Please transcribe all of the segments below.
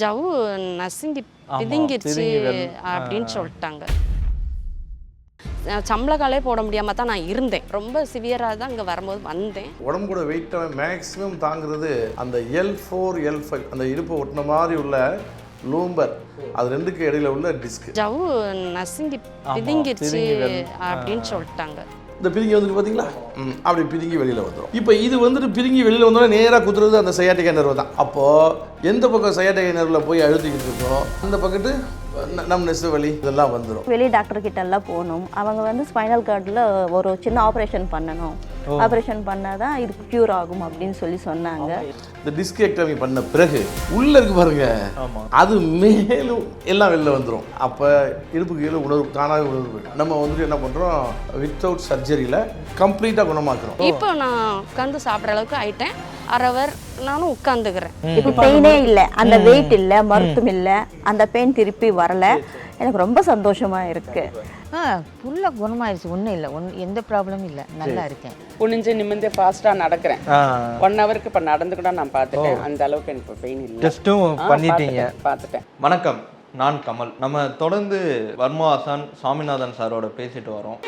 ஜவ்வு நசுங்கி பிதுங்கிருச்சு அப்படின்னு சொல்லிட்டாங்க. சம்பளக்காலே போட முடியாம தான் நான் இருந்தேன். ரொம்ப சிவியராக தான் இங்கே வரும்போது வந்தேன். உடம்பு கூட வெயிட்டை மேக்ஸிமம் தாங்கிறது அந்த L4 L5 அந்த இடுப்பு ஒட்டின மாதிரி உள்ள லூம்பர், அது ரெண்டுக்கு இடையில உள்ள டிஸ்க். ஜவ்வு நசுங்கி பிதுங்கிருச்சு அப்படின்னு சொல்லிட்டாங்க. இந்த பிதுங்கி வந்துட்டு பார்த்தீங்களா, அப்படி பிதுங்கி வெளியில் வந்துடும். இப்போ இது வந்துட்டு பிதுங்கி வெளியில் வந்தோடனே நேராக குத்துறது அந்த சையாட்டிகா நர்வு தான். அப்போது எந்த பக்கம் சையாட்டிகா நர்வில் போய் அழுத்திக்கிட்டு இருக்கோம், அந்த பக்கத்து நம்ம நெசு வலி இதெல்லாம் வந்துடும். வெளி டாக்டர் கிட்ட எல்லாம் போகணும். அவங்க வந்து ஸ்பைனல் கார்டில் ஒரு சின்ன ஆப்ரேஷன் பண்ணணும். ஆப்ரேஷன் பண்ணால் தான் இது க்யூர் ஆகும் அப்படின்னு சொல்லி சொன்னாங்க. இந்த டிஸ்கெக்டமி பண்ண பிறகு உள்ளே இருக்கு பாருங்க, அது மேலும் எல்லாம் வெளில வந்துடும். அப்போ இடுப்புக்கு கீழே உணர்வு தானாகவே உணர்வு. நம்ம வந்துட்டு என்ன பண்ணுறோம், வித்தவுட் சர்ஜரியில் கம்ப்ளீட்டாக குணமாக்குறோம். இப்போ நான் உட்காந்து சாப்பிட்ற அளவுக்கு ஆயிட்டேன். அரவர் நானும் உட்காந்துக்கிறேன். இப்போ பெயினே இல்லை, அந்த வெயிட் இல்லை, மருத்துவம் இல்லை, அந்த பெயின் திருப்பி வரல. எனக்கு ரொம்ப சந்தோஷமா இருக்கு. ஃபுல்லாக குணமாயிருச்சு. ஒன்றும் இல்லை, எந்த ப்ராப்ளமும் இல்லை, நல்லா இருக்கேன். குனிஞ்சு நிமிந்து ஃபாஸ்ட்டாக நடக்கிறேன். 1 ஹவருக்கு இப்போ நடந்து கூட நான் பார்த்துட்டேன். அந்த அளவுக்கு எனக்கு பெயின் இல்லை. டெஸ்ட்டும் பண்ணிட்டீங்க? பார்த்துட்டேன். வணக்கம், நான் கமல். நம்ம தொடர்ந்து வர்மா ஆசான் சாமிநாதன் சாரோட பேசிட்டு வரோம்.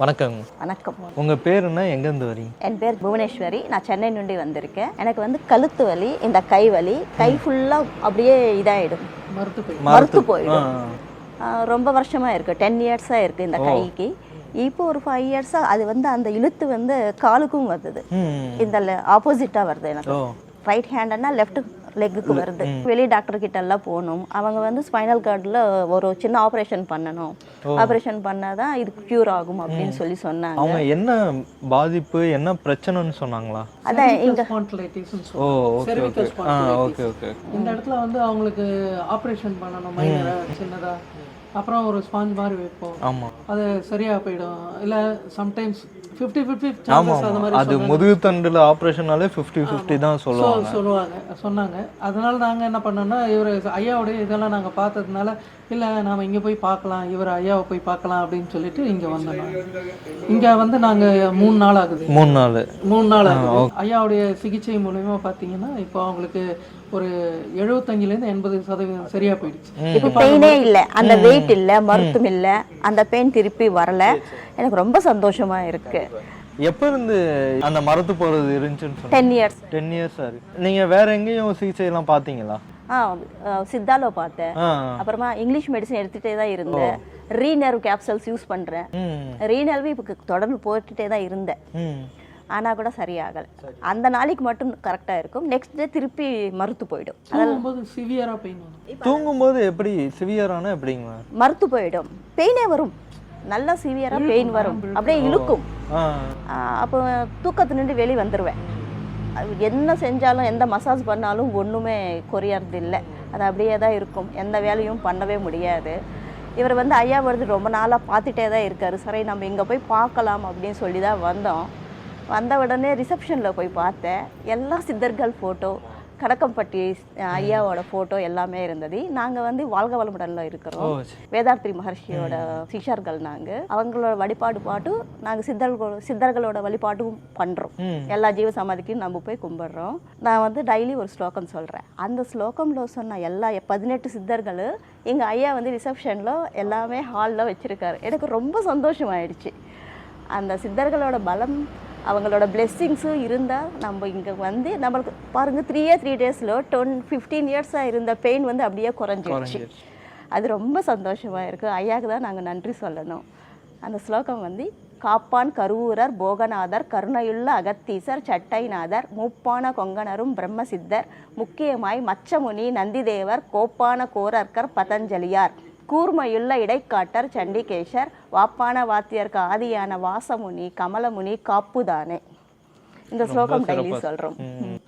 வணக்கம். வணக்கம். உங்கள் பேர் என்ன, எங்கேருந்து வரீங்க? என் பேர் புவனேஸ்வரி. நான் சென்னை நுண்டி வந்திருக்கேன். எனக்கு வந்து கழுத்து வலி, இந்த கை வலி, கை ஃபுல்லாக அப்படியே இதாகிடும், மறுத்து போயிடும். ரொம்ப வருஷமாக இருக்குது, 10 இயர்ஸாக இருக்குது இந்த கைக்கு. இப்போ ஒரு 5 இயர்ஸாக அது வந்து அந்த இழுத்து வந்து காலுக்கும் வருது. இந்த ஆப்போசிட்டாக வருது எனக்கு. ரைட் ஹேண்டனா லெஃப்ட் லெக்குக்கு வருது. வெளி டாக்டர் கிட்ட எல்லாம் போகணும். அவங்க வந்து ஸ்பைனல் கார்டில் ஒரு சின்ன ஆப்ரேஷன் பண்ணணும். ஆப்ரேஷன் பண்ணால் தான் இது க்யூர் ஆகும் அப்படின்னு சொல்லி சொன்னாங்க. அவங்க என்ன பாதிப்பு, என்ன பிரச்சனைன்னு சொன்னாங்களா? அதான் இங்க இந்த இடத்துல வந்து அவங்களுக்கு ஆப்ரேஷன் பண்ணணும், மைனரா சின்னதா. அப்புறம் ஒரு ஸ்பாஞ்ச் மாதிரி வைப்போம், அது சரியா போயிடும். இல்ல சம்டைம்ஸ் 50-50 சான்சஸ் அந்த மாதிரி. அது முதுகு தண்டுல ஆபரேஷனாலே 50-50 தான் சொன்னாங்க. அதனால நாங்க என்ன பண்ணோம்னா, இவர் ஐயாவுடைய இதெல்லாம் நாங்க பார்த்ததுனால இல்ல நாம இங்க போய் பார்க்கலாம், இவர் ஐயாவை போய் பார்க்கலாம் அப்படின்னு சொல்லிட்டு இங்க வந்தோம். இங்க வந்து நாங்க 3 நாள் ஆகுது. 3 நாள் ஆகுது. ஐயாவுடைய சிகிச்சை மூலமா பாத்தீங்கன்னா இப்போ அவங்களுக்கு ஒரு 75% 80% சரியா போயிடுச்சு. இப்போ பெயினே இல்லை, அந்த வெயிட் இல்லை, மருத்துவம் இல்லை, அந்த பெயின் திருப்பி வரல. எனக்கு ரொம்ப சந்தோஷமா இருக்கு. எப்ப இருந்து அந்த மரத்து போறது இருந்துச்சுன்னு? 10 இயர்ஸ். 10 இயர்ஸ் ஆகுது. நீங்க வேற எங்கேயும் சிகிச்சை எல்லாம் பாத்தீங்களா? சித்தாலோ பார்த்தேன். அப்புறமா இங்கிலீஷ் மெடிசன் எடுத்துட்டே தான் இருந்தேன். ரீனர்வ் கேப்சல்ஸ் யூஸ் பண்றேன். ரீனர்வ் இப்போ தொடர்ந்து போட்டுட்டே தான் இருந்தேன். ஆனா கூட சரியாகல. அந்த நாளைக்கு மட்டும் கரெக்டா இருக்கும், நெக்ஸ்ட் டே திருப்பி மறுத்து போயிடும். தூங்கும்போது எப்படி சிவியரான எப்படிங்க மறுத்து போயிடும், பெயினே வரும், நல்லா சிவியரா பெயின் வரும், அப்படியே இழுக்கும். அப்போ தூக்கத்து நின்று வெளியே வந்துடுவேன். என்ன செஞ்சாலும் எந்த மசாஜ் பண்ணாலும் ஒன்றுமே குறையறது இல்லை, அது அப்படியே தான் இருக்கும், எந்த வேலையும் பண்ணவே முடியாது. இவர் வந்து ஐயா வருது ரொம்ப நாளாக பார்த்துட்டே தான் இருக்காரு. சரி நம்ம இங்கே போய் பார்க்கலாம் அப்படின்னு சொல்லி தான் வந்தோம். வந்த உடனே ரிசப்ஷனில் போய் பார்த்தேன். எல்லா சித்தர்கள் ஃபோட்டோ, கடக்கம்பட்டி ஐயாவோட ஃபோட்டோ எல்லாமே இருந்தது. நாங்கள் வந்து வாழ்க வளமுடனில் இருக்கிறோம். வேதாத்ரி மகர்ஷியோட சிஷ்யர்கள் நாங்கள். அவங்களோட வழிபாடு பாட்டும் நாங்கள் சித்தர்களோட வழிபாட்டும் பண்ணுறோம். எல்லா ஜீவ சமாதிக்கும் நம்ம போய் கும்பிட்றோம். நான் வந்து டெய்லி ஒரு ஸ்லோகம் சொல்கிறேன். அந்த ஸ்லோகம்ல சொன்ன எல்லா 18 சித்தர்கள் எங்கள் ஐயா வந்து ரிசப்ஷனில் எல்லாமே ஹாலில் வச்சுருக்காரு. எனக்கு ரொம்ப சந்தோஷமாயிடுச்சு. அந்த சித்தர்களோட பலம் அவங்களோட பிளெஸ்ஸிங்ஸும் இருந்தால் நம்ம இங்கே வந்து நம்மளுக்கு பாருங்கள் 3 daysல 15 இயர்ஸாக இருந்த பெயின் வந்து அப்படியே குறைஞ்சிருச்சு. அது ரொம்ப சந்தோஷமாக இருக்குது. ஐயாவுக்கு தான் நாங்கள் நன்றி சொல்லணும். அந்த ஸ்லோகம் வந்து காப்பான் கருவூரர் போகநாதர் கருணையுள்ள அகத்தீசர் சட்டைநாதர் மூப்பான கொங்கணரும் பிரம்மசித்தர் முக்கியமாய் மச்சமுனி நந்திதேவர் கோப்பான கோரர்கர் பதஞ்சலியார் கூர்மையுள்ள இடைக்காட்டர் சண்டிகேஷர் வாப்பான வாத்தியர்க்கு ஆதியான வாசமுனி கமலமுனி காப்புதானே. இந்த ஸ்லோகம் டெய்லி சொல்கிறோம்.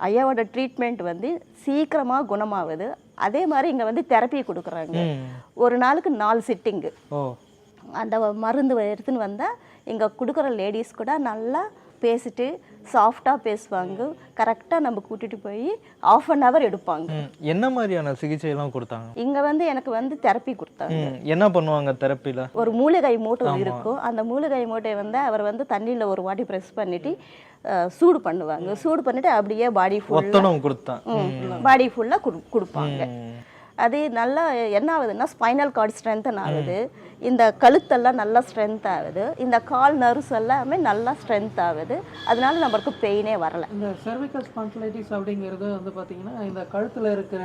ஐயாவோட ட்ரீட்மெண்ட் வந்து சீக்கிரமாக குணமாகுது. அதே மாதிரி இங்கே வந்து தெரப்பி கொடுக்குறாங்க. ஒரு நாளுக்கு 4 சிட்டிங்கு. அந்த மருந்து எடுத்துன்னு வந்தால் இங்கே கொடுக்குற லேடிஸ் கூட நல்லா பேசிட்டு சாஃப்டாக பேசுவாங்க. கரெக்டாக நம்ம கூட்டிகிட்டு போய் 1/2 hour எடுப்பாங்க. என்ன மாதிரியான சிகிச்சையெல்லாம் கொடுத்தாங்க? இங்கே வந்து எனக்கு வந்து தெரப்பி கொடுத்தாங்க. என்ன பண்ணுவாங்க தெரப்பியில்? ஒரு மூலிகை மூட்டை இருக்கும். அந்த மூலிகை மூட்டையை வந்து அவர் வந்து தண்ணியில் ஒரு வாட்டி ப்ரெஸ் பண்ணிவிட்டு சூடு பண்ணுவாங்க. சூடு பண்ணிவிட்டு அப்படியே பாடி ஃபுல்லாக கொடுப்பாங்க. அது நல்லா என்ன ஆகுதுன்னா ஸ்பைனல் கார்டு ஸ்ட்ரென்தன் ஆகுது. இந்த கழுத்தெல்லாம் நல்லா ஸ்ட்ரென்த் ஆகுது. இந்த கால் நர்வ்ஸ் எல்லாமே நல்லா ஸ்ட்ரென்த் ஆகுது. அதனால நம்மளுக்கு பெயினே வரல. இந்த cervical spondylitis அப்படிங்கிறது வந்து பார்த்தீங்கன்னா இந்த கழுத்தில் இருக்கிற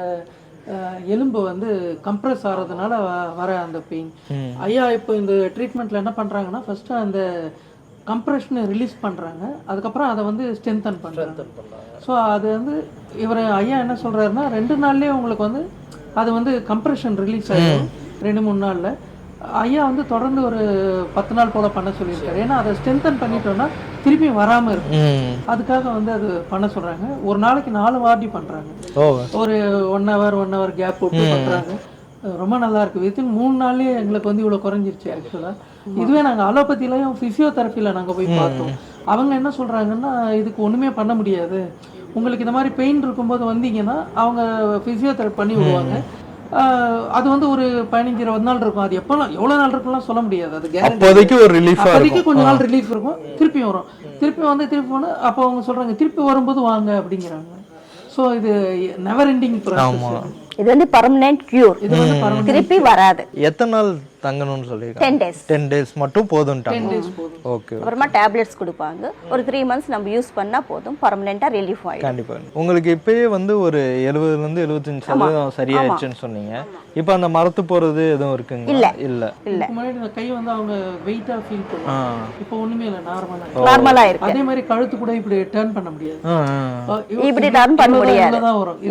எலும்பு வந்து கம்ப்ரெஸ் ஆகிறதுனால வர அந்த பெயின். ஐயா இப்போ இந்த ட்ரீட்மெண்ட்டில் என்ன பண்ணுறாங்கன்னா ஃபஸ்ட்டு அந்த கம்ப்ரெஷனை ரிலீஸ் பண்ணுறாங்க. அதுக்கப்புறம் அதை வந்து ஸ்ட்ரென்தன் பண்ணுறாங்க. ஸோ அது வந்து இவர் ஐயா என்ன சொல்கிறாருன்னா 2 நாள்லேயே உங்களுக்கு வந்து அது வந்து கம்ப்ரெஷன் ரிலீஸ் ஆகிடும். 2-3 நாளில். ஐயா வந்து தொடர்ந்து ஒரு 10 நாள் போல் பண்ண சொல்லியிருக்காரு. ஏன்னா அதை ஸ்ட்ரென்தன் பண்ணிட்டோன்னா திருப்பியும் வராமல் இருக்கும். அதுக்காக வந்து அது பண்ண சொல்கிறாங்க. ஒரு நாளைக்கு 4 வாட்டி பண்ணுறாங்க. ஒரு 1 hour கேப் போட்டு பண்ணுறாங்க. ரொம்ப நல்லா இருக்குது. வித்தின் 3 நாள்லேயே எங்களுக்கு வந்து இவ்வளோ குறைஞ்சிருச்சு. ஆக்சுவலாக இதுவே நாங்கள் அலோபதியிலையும் ஃபிசியோதெரப்பியில் நாங்கள் போய் பார்த்தோம். அவங்க என்ன சொல்கிறாங்கன்னா இதுக்கு ஒன்றுமே பண்ண முடியாது, உங்களுக்கு இந்த மாதிரி பெயின் இருக்கும்போது வந்தீங்கன்னா அவங்க ஃபிசியோதெரப்பி பண்ணி விடுவாங்க. அது வந்து ஒரு 15-20 நாள் இருக்கும். அது எவ்வளோ நாள் இருக்குலாம் சொல்ல முடியாது. அது கேரண்டி. ஒரு ரிலீஃப் அப்போதைக்கு கொஞ்சம் நாள் ரிலீஃப் இருக்கும். திருப்பி வரும். திருப்பி போனால் அப்போ அவங்க சொல்கிறாங்க திருப்பி வரும்போது வாங்க அப்படிங்கிறாங்க. ஸோ இது நெவர் எண்டிங் ப்ராசஸ். இது வந்து பர்மனன்ட் கியூர். இது வந்து திருப்பி வராது. எத்தனை நாள் தங்கணும்னு சொல்லிருக்காங்க? 10 days. 10 days மட்டும் போதும்ட்டாங்க. ஓகே. அப்புறமா டேப்லெட்ஸ் கொடுப்பாங்க. ஒரு 3 months நம்ம யூஸ் பண்ணா போதும், பர்மனெண்டா ரிலீஃப் ஆயிடும். கண்டிப்பா. உங்களுக்கு இப்பயே வந்து ஒரு 70% 75% சரியாயிடுச்சுன்னு சொன்னீங்க. இப்போ அந்த மரத்து போறது எதுவும் இருக்குங்க? இல்ல. முன்னாடி இந்த கை வந்து அவங்க வெயிட்டா ஃபீல் பண்ணுவாங்க. இப்போ ஒண்ணுமே இல்ல, நார்மலா இருக்கு. அதே மாதிரி கழுத்து கூட இப்படி டர்ன் பண்ண முடியாது. இப்படி டர்ன் பண்ண முடியாது.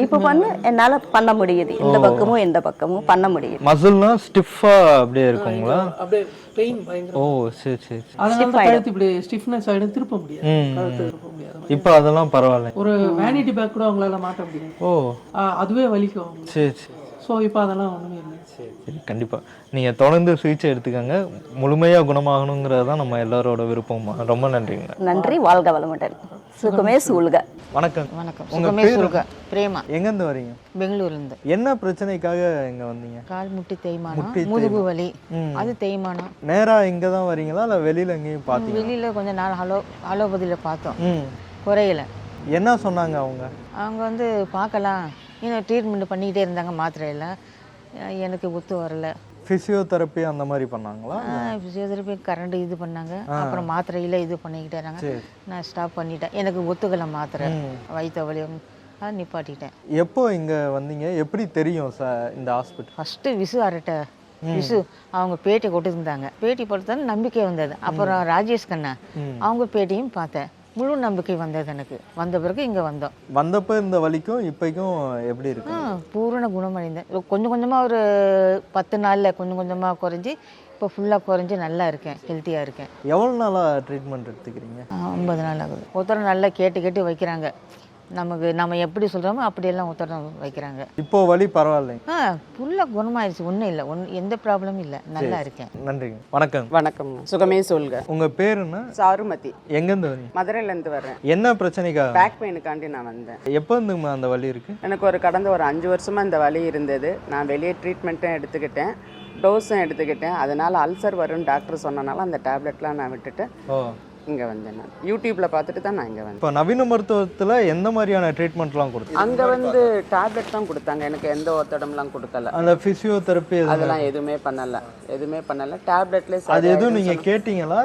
இப்போ பண்ண என்னால பண்ண முடியுது. இந்த பக்கமும் இந்த பக்கமும் பண்ண முடியுது. மசில்னா ஸ்டிஃபா அப்படியே இருக்குங்களா? அப்படியே பெயின் பயங்கர. ஓ சரி. அதனால கழுத்து இப்படி ஸ்டிஃப்னஸ் ஆயிடும், திருப்ப முடியாது. கழுத்து திருப்ப முடியாது. இப்போ அதெல்லாம் பரவாயில்லை. ஒரு வேனிட்டி பேக் கூட அவங்களால மாட்ட முடியாது. அதுவே வலிக்கும். சரி. ஸோ இப்போ அதெல்லாம் ஒன்றுமே இல்லை. சரி, கண்டிப்பாக நீங்கள் தொடர்ந்து சிகிச்சை எடுத்துக்கோங்க. முழுமையாக குணமாகணுங்கிறது தான் நம்ம எல்லாரோட விருப்பம். ரொம்ப நன்றிங்க. நன்றி. வாழ்க வளமுடன். சுகமே சூழ்க. வணக்கம். சுகமே சூழ்க. பிரேமா. எங்கேருந்து வரீங்க? பெங்களூர்லேருந்து. என்ன பிரச்சனைக்காக இங்கே வந்தீங்க? கால் முட்டி தேய்மானம், முதுகு வலி, அது தேய்மானம். நேராக இங்கே தான் வரீங்களா இல்லை வெளியில் எங்கேயும் பார்த்தீங்க? வெளியில் கொஞ்சம் நாள் அலோபதியில் பார்த்தோம், குறையல. என்ன சொன்னாங்க அவங்க? அவங்க வந்து பார்க்கலாம், இன்னும் ட்ரீட்மெண்ட் பண்ணிக்கிட்டே இருந்தாங்க. மாத்திரையில் எனக்கு ஒத்து வரல. ஃபிசியோதெரப்பி அந்த மாதிரி பண்ணாங்களா? ஃபிசியோதெரப்பி கரண்ட் இது பண்ணாங்க. அப்புறம் மாத்திரையில் இது பண்ணிக்கிட்டே இருந்தாங்க. நான் ஸ்டாப் பண்ணிட்டேன். எனக்கு ஒத்துக்கலை மாத்திரை, வயிற்று வலி, அதை நிப்பாட்டிட்டேன். எப்போ இங்கே வந்தீங்க? எப்படி தெரியும் இந்த ஹாஸ்பிட்டல்? ஃபஸ்ட்டு விசு அரட்டை விசு அவங்க பேட்டி கொடுத்துருந்தாங்க. பேட்டி போட்டதால நம்பிக்கை வந்தது. அப்புறம் ராஜேஷ் கண்ணா அவங்க பேட்டியும் பார்த்தேன். முழு நம்பிக்கை வந்தது எனக்கு. வந்த பிறகு இங்கே வந்தோம். வந்தப்போ இந்த வலிக்கும் இப்போக்கும் எப்படி இருக்கு? பூரண குணமடைந்தேன். கொஞ்சம் கொஞ்சமாக ஒரு 10 நாளில் கொஞ்சம் கொஞ்சமாக குறைஞ்சி இப்போ ஃபுல்லாக குறைஞ்சி நல்லா இருக்கேன், ஹெல்த்தியாக இருக்கேன். எவ்வளோ நாளாக ட்ரீட்மெண்ட் எடுத்துக்கிறீங்க? 50 நாள் ஆகுது. ஒருத்தர் நல்லா கேட்டு வைக்கிறாங்க. நம்ம எப்படி சொல்கிறோமோ அப்படியெல்லாம் ஒருத்தர் வைக்கிறாங்க. இப்போ வலி பரவாயில்லை? ஃபுல்லாக குணமாயிடுச்சு. ஒன்றும் இல்லை, எந்த ப்ராப்ளமும் இல்லை, நல்லா இருக்கேன். நன்றிங்க. வணக்கம். வணக்கம். சுகமே சொல்க. உங்க பேர் என்ன? சாருமதி. எங்கேருந்து வரீங்க? மதுரையிலேருந்து வர்றேன். என்ன பிரச்சனைக்காக? பேக் பெயினுக்காண்டி நான் வந்தேன். எப்போ இருந்துமா அந்த வலி இருக்கு? எனக்கு கடந்த ஒரு 5 வருஷமா இந்த வலி இருந்தது. நான் வெளியே ட்ரீட்மெண்ட்டும் எடுத்துக்கிட்டேன், டோஸும் எடுத்துக்கிட்டேன். அதனால அல்சர் வரும்னு டாக்டர் சொன்னனால அந்த டேப்லெட்லாம் நான் விட்டுட்டு இங்கே வந்தேன். நான் யூடியூப்பில் பார்த்துட்டு தான் நான் இங்கே வந்தேன். இப்போ நவீன மருத்துவத்தில் எந்த மாதிரியான ட்ரீட்மெண்ட்லாம் கொடுத்தீங்க? அங்கே வந்து டேப்லெட் தான் கொடுத்தாங்க, எனக்கு எந்த ஒத்தடம்லாம் கொடுக்கல. அந்த ஃபிசியோதெரப்பி அதெல்லாம் எதுவுமே பண்ணலை. டேப்லெட்லேயே அது எதுவும் நீங்கள் கேட்டீங்களா?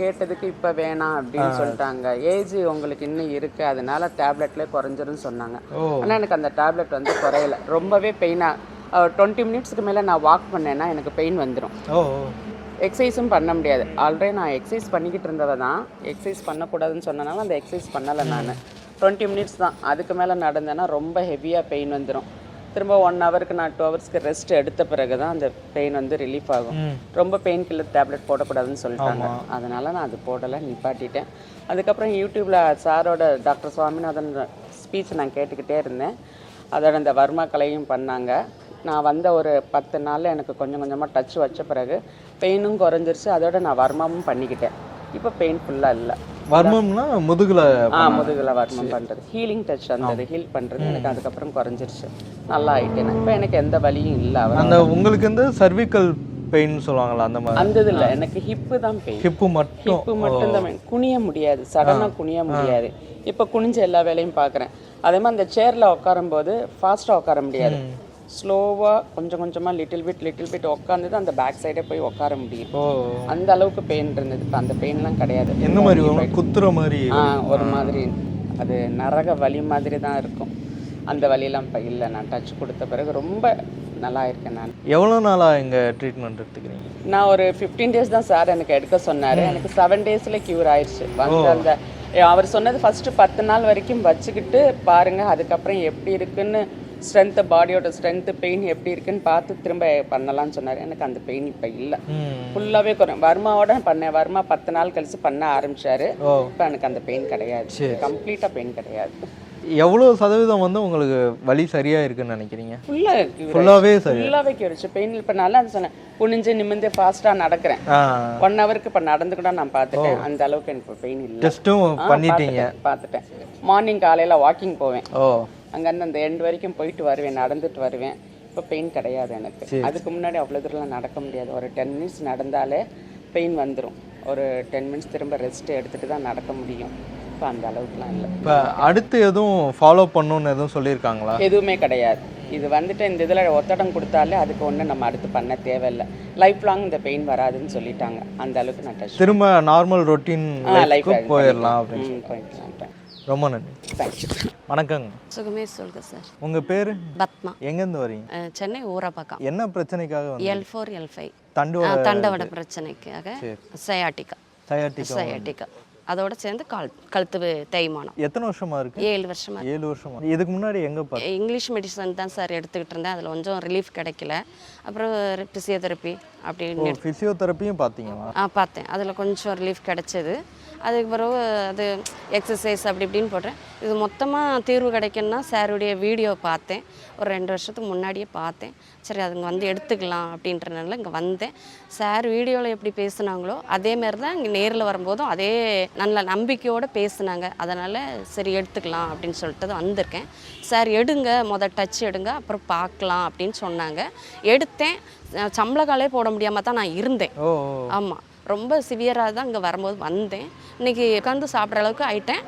கேட்டதுக்கு இப்போ வேணாம் அப்படின்னு சொல்லிட்டாங்க. ஏஜ் உங்களுக்கு இன்னும் இருக்குது, அதனால டேப்லெட்லேயே குறைஞ்சிருன்னு சொன்னாங்க. ஆனால் எனக்கு அந்த டேப்லெட் வந்து குறையல, ரொம்பவே பெயினாக 20 மினிட்ஸ்க்கு மேலே நான் வாக் பண்ணேன்னா எனக்கு பெயின் வந்துடும். எக்ஸசைஸும் பண்ண முடியாது. ஆல்ரெடி நான் எக்ஸசைஸ் பண்ணிக்கிட்டு இருந்தவ தான். எக்ஸசைஸ் பண்ணக்கூடாதுன்னு சொன்னனால அந்த எக்ஸசைஸ் பண்ணலை. நான் 20 மினிட்ஸ் தான், அதுக்கு மேலே நடந்தேன்னா ரொம்ப ஹெவியாக பெயின் வந்துடும். திரும்ப 1 ஹவருக்கு நான் 2 ஹவர்ஸ்க்கு ரெஸ்ட் எடுத்த பிறகு தான் அந்த பெயின் வந்து ரிலீஃப் ஆகும். ரொம்ப பெயின் கில்லர் டேப்லெட் போடக்கூடாதுன்னு சொல்லிட்டாங்க. அதனால் நான் அது போடலை, நிப்பாட்டிட்டேன். அதுக்கப்புறம் யூடியூப்பில் சாரோட டாக்டர் சுவாமிநாதன் ஸ்பீச் நான் கேட்டுக்கிட்டே இருந்தேன். அதோட இந்த வர்மா கலையும் பண்ணாங்க. நான் வந்த ஒரு 10 நாளில் எனக்கு கொஞ்சம் கொஞ்சமாக டச் வச்ச பிறகு பெயினும் குறைஞ்சிருச்சு. அதோட நான் வர்மமும் பண்ணிக்கிட்டேன். இப்போ பெயின் ஃபுல்லாக இல்லை. வர்மம்னா முதுகில் வர்மம் பண்ணுறது, ஹீலிங் டச், அந்த ஹீல் பண்ணுறது எனக்கு அதுக்கப்புறம் குறைஞ்சிருச்சு. நல்லா ஆகிட்டேன். இப்போ எனக்கு எந்த வலியும் இல்லை. அந்த உங்களுக்கு இந்த சர்விக்கல் பெயின் சொல்லுவாங்களா அந்த மாதிரி? அந்த இது இல்லை, எனக்கு ஹிப்பு தான் பெயின். ஹிப்பு மட்டும் தான் பெயின். குனிய முடியாது, சடனாக குனிய முடியாது. இப்போ குனிஞ்ச எல்லா வேலையும் பார்க்குறேன். அதே மாதிரி அந்த சேரில் உட்காரும்போது ஃபாஸ்ட்டாக உட்கார முடியாது. ஸ்லோவாக கொஞ்சம் கொஞ்சமாக லிட்டில் பிட் உட்காந்து தான் அந்த பேக் சைடே போய் உட்கார முடியும். அந்த அளவுக்கு பெயின் இருந்தது. இப்போ அந்த பெயின்லாம் கிடையாது. என்ன மாதிரி குத்துற மாதிரி? ஒரு மாதிரி அது நரக வலி மாதிரி தான் இருக்கும். அந்த வலியெல்லாம் இப்போ இல்லை. நான் டச் கொடுத்த பிறகு ரொம்ப நல்லா இருக்கேன். நான் எவ்வளோ நாளாக இங்கே ட்ரீட்மெண்ட் எடுத்துக்கிறீங்க? நான் ஒரு 15 டேஸ் தான் சார் எனக்கு எடுக்க சொன்னார். எனக்கு 7 டேஸில் க்யூர் ஆயிடுச்சு. வந்து அந்த அவர் சொன்னது ஃபஸ்ட்டு 10 நாள் வரைக்கும் வச்சுக்கிட்டு பாருங்கள், அதுக்கப்புறம் எப்படி இருக்குன்னு ஸ்ட்ரென்த்து, பாடியோட ஸ்ட்ரென்த்து, பெயின் எப்படி இருக்குன்னு பார்த்து திரும்ப பண்ணலாம்னு சொன்னார். எனக்கு அந்த பெயின் இப்போ இல்லை, ஃபுல்லாகவே குறையும். வர்மாவோட பண்ணேன். வர்மா 10 நாள் கழிச்சு பண்ண ஆரம்பிச்சாரு. இப்போ எனக்கு அந்த பெயின் கிடையாது, கம்ப்ளீட்டாக பெயின் கிடையாது. எவ்வளோ சதவீதம் வந்து உங்களுக்கு வலி சரியா இருக்குன்னு நினைக்கிறீங்க? ஃபுல்லாகவே கியூரிச்சு. பெயின் இப்போ நல்லா சொன்னேன், குனிஞ்சு நிமிந்து ஃபாஸ்ட்டாக நடக்கிறேன். 1 ஹவருக்கு இப்போ நடந்து கூட நான் பார்த்துட்டேன். அந்த அளவுக்கு எனக்கு பெயின் இல்லை. டெஸ்ட்டும் பண்ணிட்டீங்க? பார்த்துட்டேன். மார்னிங் காலையில் வாக்கிங் போவேன். அங்கேருந்து அந்த எண்ட் வரைக்கும் போயிட்டு வருவேன், நடந்துட்டு வருவேன். இப்போ பெயின் கிடையாது எனக்கு. அதுக்கு முன்னாடி அவ்வளோ தூரம்லாம் நடக்க முடியாது. ஒரு 10 மினிட்ஸ் நடந்தாலே பெயின் வந்துடும். ஒரு 10 மினிட்ஸ் திரும்ப ரெஸ்ட் எடுத்துகிட்டு தான் நடக்க முடியும். இப்போ அந்த அளவுக்குலாம் இல்லை. இப்போ அடுத்து எதுவும் ஃபாலோ பண்ணணுன்னு எதுவும் சொல்லியிருக்காங்களா? எதுவுமே கிடையாது. இது வந்துட்டு இந்த இதில் ஒத்தடம் கொடுத்தாலே அதுக்கு ஒன்று நம்ம அடுத்து பண்ண தேவையில்லை. லைஃப் லாங் இந்த பெயின் வராதுன்னு சொல்லிட்டாங்க. அந்த அளவுக்கு நான் டச் திரும்ப நார்மல் ரொட்டீன் லைஃப் போயிடலாம் அப்படின்னு போயிடலாம். ரொம்ப நன்றி. தேங்க்யூ. வணக்கங்க. சுகமே சொல்லுங்க சார். உங்கள் பேர்? பத்மா. எங்கேருந்து வரீங்க? சென்னை ஊரப்பாக்கம். என்ன பிரச்சனைக்காக? L4 L5 தண்டவட பிரச்சனைக்காக. சயாட்டிக்கா அதோட சேர்ந்து கழுத்து தேய்மானம். எத்தனை வருஷமா இருக்கு? 7 வருஷமா. 7 வருஷமா. இதுக்கு முன்னாடி எங்க பார்த்தீங்க? இங்கிலீஷ் மெடிசன் தான் சார் எடுத்துக்கிட்டு இருந்தேன். அதில் கொஞ்சம் ரிலீஃப் கிடைக்கல. அப்புறம் ஃபிசியோதெரப்பி அப்படின்னு. ஃபிசியோதெரப்பியும் பார்த்தீங்களா? பார்த்தேன். அதில் கொஞ்சம் ரிலீஃப் கிடைச்சது. அதுக்கு பிறகு அது எக்ஸசைஸ் அப்படி இப்படின்னு போட்டேன். இது மொத்தமாக தீர்வு கிடைக்குன்னா சாருடைய வீடியோ பார்த்தேன். ஒரு 2 வருஷத்துக்கு முன்னாடியே பார்த்தேன். சரி அதுங்க வந்து எடுத்துக்கலாம் அப்படின்றனால இங்கே வந்தேன். சார் வீடியோவில் எப்படி பேசுனாங்களோ அதேமாரி தான் இங்கே நேரில் வரும்போதும் அதே நல்ல நம்பிக்கையோடு பேசுனாங்க. அதனால் சரி எடுத்துக்கலாம் அப்படின்னு சொல்லிட்டு தான் வந்திருக்கேன். சார் எடுங்க, டச் எடுங்க, அப்புறம் பார்க்கலாம் அப்படின்னு சொன்னாங்க. எடுத்தேன். சம்பளக்காலே போட முடியாமல் தான் நான் இருந்தேன். ஆமாம், ரொம்ப சிவியராக தான் இங்கே வரும்போது வந்தேன். இன்றைக்கி உட்காந்து சாப்பிட்ற அளவுக்கு ஆயிட்டேன்.